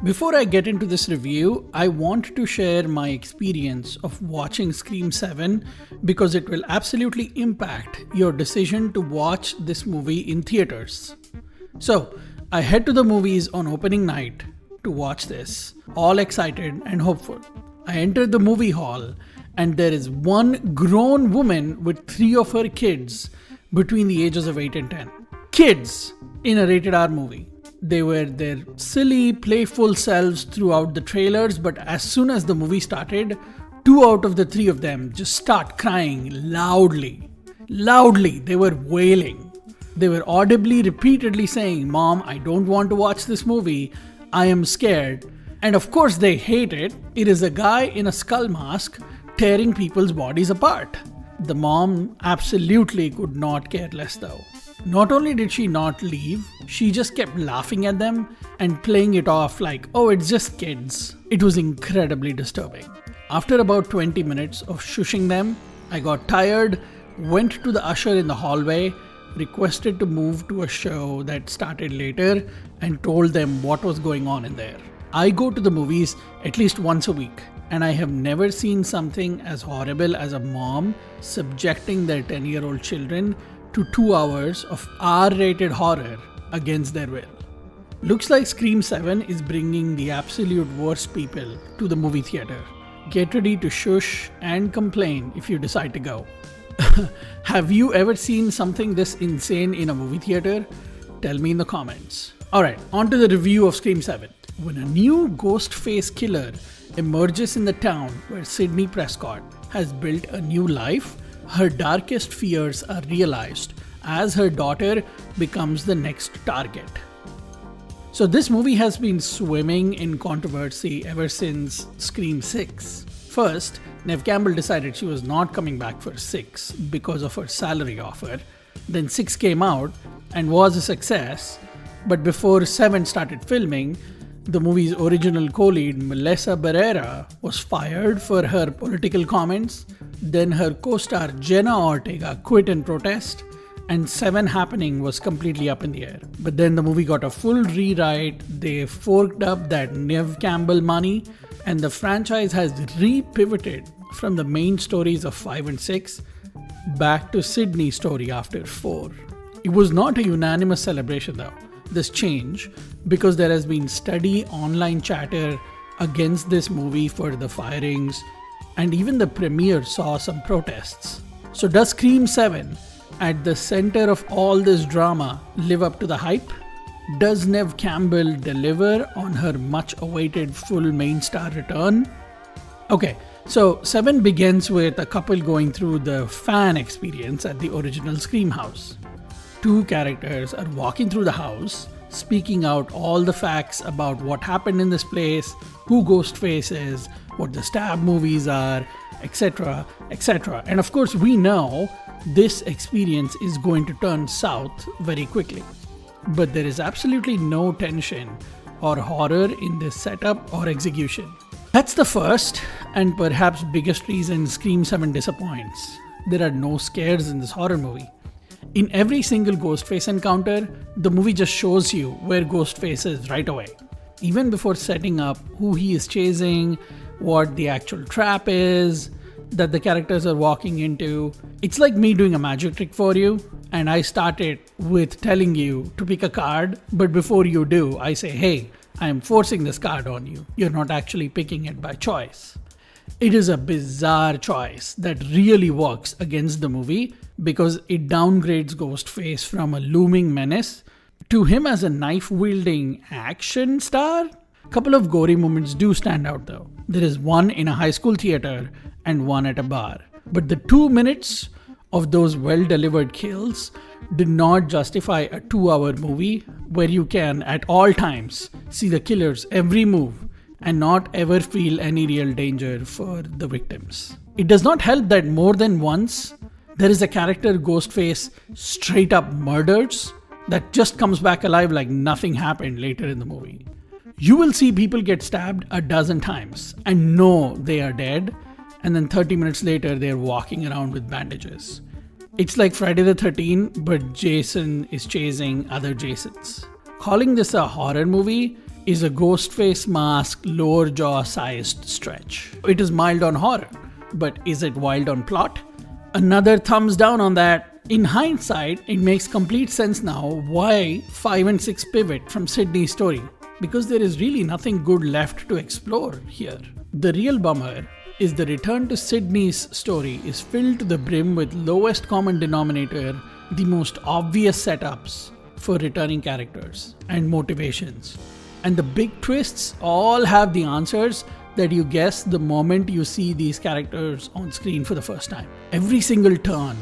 Before I get into this review, I want to share my experience of watching Scream 7 because it will absolutely impact your decision to watch this movie in theaters. So, I head to the movies on opening night to watch this, all excited and hopeful. I enter the movie hall and there is one grown woman with 3 of her kids between the ages of 8 and 10. Kids in a rated R movie. They were their silly, playful selves throughout the trailers, but as soon as the movie started, 2 out of the 3 of them just start crying loudly. Loudly, they were wailing. They were audibly, repeatedly saying, "Mom, I don't want to watch this movie. I am scared." And of course they hate it. It is a guy in a skull mask tearing people's bodies apart. The mom absolutely could not care less though. Not only did she not leave, she just kept laughing at them and playing it off like, "Oh, it's just kids." It was incredibly disturbing. After about 20 minutes of shushing them, I got tired, went to the usher in the hallway, requested to move to a show that started later, and told them what was going on in there. I go to the movies at least once a week, and I have never seen something as horrible as a mom subjecting their 10-year-old children to 2 hours of R-rated horror against their will. Looks like Scream 7 is bringing the absolute worst people to the movie theater. Get ready to shush and complain if you decide to go. Have you ever seen something this insane in a movie theater? Tell me in the comments. Alright, on to the review of Scream 7. When a new ghost face killer emerges in the town where Sidney Prescott has built a new life, her darkest fears are realized as her daughter becomes the next target. So this movie has been swimming in controversy ever since Scream 6. First, Neve Campbell decided she was not coming back for 6 because of her salary offer. Then 6 came out and was a success, but before 7 started filming, the movie's original co-lead, Melissa Barrera, was fired for her political comments. Then her co-star Jenna Ortega quit in protest, and 7 happening was completely up in the air. But then the movie got a full rewrite, they forked up that Neve Campbell money, and the franchise has re-pivoted from the main stories of 5 and 6 back to Sidney's story after 4. It was not a unanimous celebration though, this change, because there has been steady online chatter against this movie for the firings, and even the premiere saw some protests. So does Scream 7, at the center of all this drama, live up to the hype? Does Neve Campbell deliver on her much awaited full main star return? Okay, so 7 begins with a couple going through the fan experience at the original Scream house. 2 characters are walking through the house, speaking out all the facts about what happened in this place, who Ghostface is, what the stab movies are, etc., etc. And of course, we know this experience is going to turn south very quickly. But there is absolutely no tension or horror in this setup or execution. That's the first and perhaps biggest reason Scream 7 disappoints. There are no scares in this horror movie. In every single Ghostface encounter, the movie just shows you where Ghostface is right away. Even before setting up who he is chasing, what the actual trap is that the characters are walking into. It's like me doing a magic trick for you, and I started with telling you to pick a card, but before you do, I say, "Hey, I am forcing this card on you. You're not actually picking it by choice." It is a bizarre choice that really works against the movie because it downgrades Ghostface from a looming menace to him as a knife-wielding action star. A couple of gory moments do stand out though. There is one in a high school theater and one at a bar. But the 2 minutes of those well-delivered kills did not justify a 2-hour movie where you can at all times see the killer's every move and not ever feel any real danger for the victims. It does not help that more than once there is a character Ghostface straight up murders that just comes back alive like nothing happened later in the movie. You will see people get stabbed a dozen times and know they are dead, and then 30 minutes later they're walking around with bandages. It's like Friday the 13th, but Jason is chasing other Jasons. Calling this a horror movie is a Ghostface mask lower jaw sized stretch. It is mild on horror, but is it wild on plot? Another thumbs down on that. In hindsight, it makes complete sense now why 5 and 6 pivot from Sidney's story, because there is really nothing good left to explore here. The real bummer is the return to Sidney's story is filled to the brim with lowest common denominator, the most obvious setups for returning characters and motivations. And the big twists all have the answers that you guess the moment you see these characters on screen for the first time. Every single turn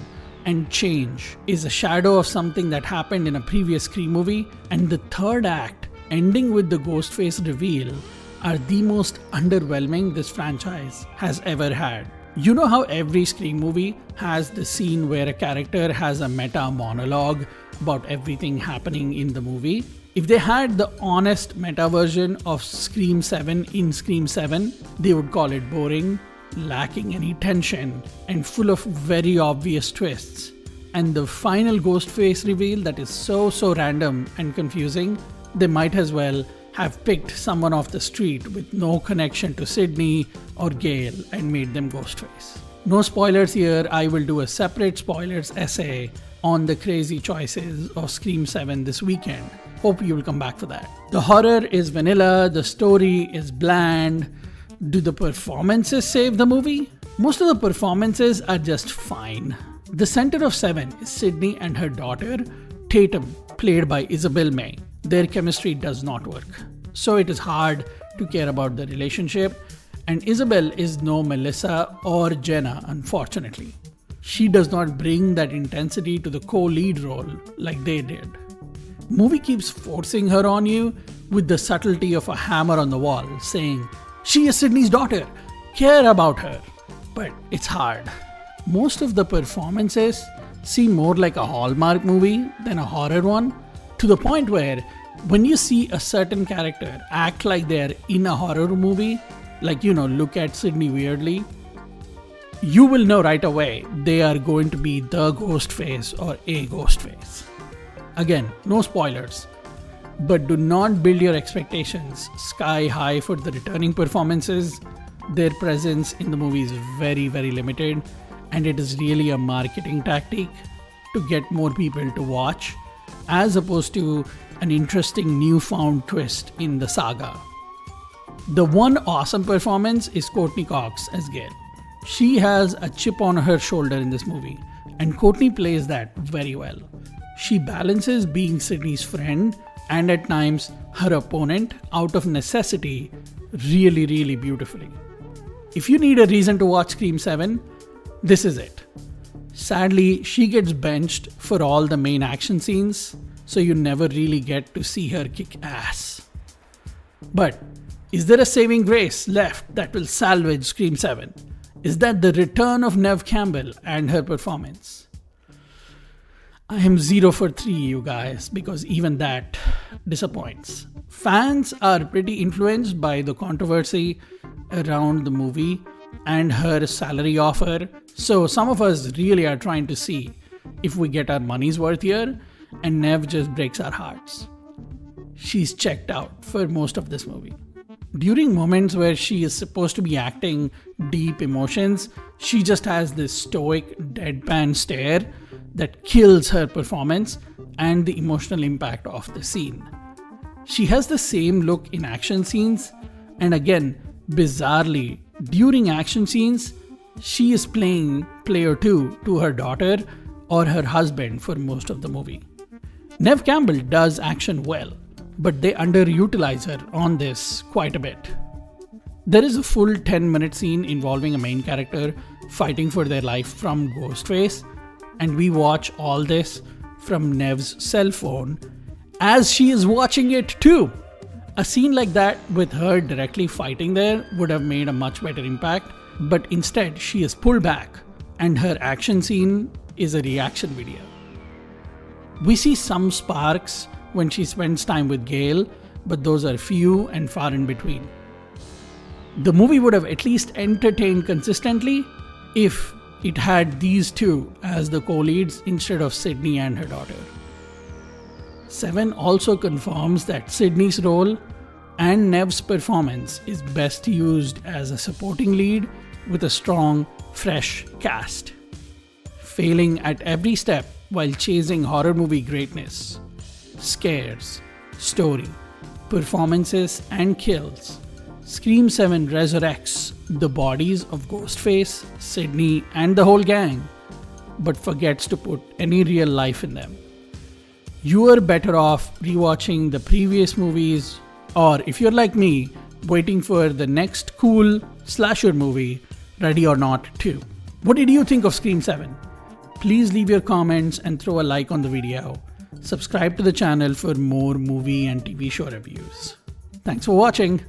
and change is a shadow of something that happened in a previous Scream movie, and the third act, ending with the Ghostface reveal, are the most underwhelming this franchise has ever had. You know how every Scream movie has the scene where a character has a meta monologue about everything happening in the movie? If they had the honest meta version of Scream 7 in Scream 7, they would call it boring, lacking any tension, and full of very obvious twists. And the final Ghostface reveal that is so random and confusing, they might as well have picked someone off the street with no connection to Sidney or Gale and made them Ghostface. No spoilers here, I will do a separate spoilers essay on the crazy choices of Scream 7 this weekend. Hope you will come back for that. The horror is vanilla, the story is bland. Do the performances save the movie? Most of the performances are just fine. The center of 7 is Sidney and her daughter, Tatum, played by Isabel May. Their chemistry does not work, so it is hard to care about the relationship, and Isabel is no Melissa or Jenna, unfortunately. She does not bring that intensity to the co-lead role like they did. Movie keeps forcing her on you with the subtlety of a hammer on the wall, saying, "She is Sidney's daughter, care about her." But it's hard. Most of the performances seem more like a Hallmark movie than a horror one, to the point where when you see a certain character act like they're in a horror movie, like, look at Sidney weirdly, you will know right away they are going to be the Ghostface or a Ghostface. Again, no spoilers, but do not build your expectations sky high for the returning performances. Their presence in the movie is very limited, and it is really a marketing tactic to get more people to watch, as opposed to an interesting newfound twist in the saga. The one awesome performance is Courtney Cox as Gale. She has a chip on her shoulder in this movie, and Courtney plays that very well. She balances being Sidney's friend and at times her opponent out of necessity really beautifully. If you need a reason to watch Scream 7, this is it. Sadly, she gets benched for all the main action scenes, so you never really get to see her kick ass. But is there a saving grace left that will salvage Scream 7? Is that the return of Neve Campbell and her performance? I am 0 for 3, you guys, because even that disappoints. Fans are pretty influenced by the controversy around the movie and her salary offer, so some of us really are trying to see if we get our money's worth here, and Neve just breaks our hearts. She's checked out for most of this movie. During moments where she is supposed to be acting deep emotions, she just has this stoic, deadpan stare that kills her performance and the emotional impact of the scene. She has the same look in action scenes, and again, bizarrely, during action scenes, she is playing player 2 to her daughter or her husband for most of the movie. Neve Campbell does action well, but they underutilize her on this quite a bit. There is a full 10-minute scene involving a main character fighting for their life from Ghostface, and we watch all this from Neve's cell phone as she is watching it too. A scene like that with her directly fighting there would have made a much better impact, but instead she is pulled back and her action scene is a reaction video. We see some sparks when she spends time with Gale, but those are few and far in between. The movie would have at least entertained consistently if it had these two as the co-leads instead of Sidney and her daughter. 7 also confirms that Sidney's role and Nev's performance is best used as a supporting lead with a strong, fresh cast. Failing at every step while chasing horror movie greatness. Scares, story, performances, and kills. Scream 7 resurrects the bodies of Ghostface, Sidney, and the whole gang, but forgets to put any real life in them. You are better off rewatching the previous movies, or if you're like me, waiting for the next cool slasher movie, Ready or Not 2. What did you think of Scream 7? Please leave your comments and throw a like on the video. Subscribe to the channel for more movie and TV show reviews. Thanks for watching.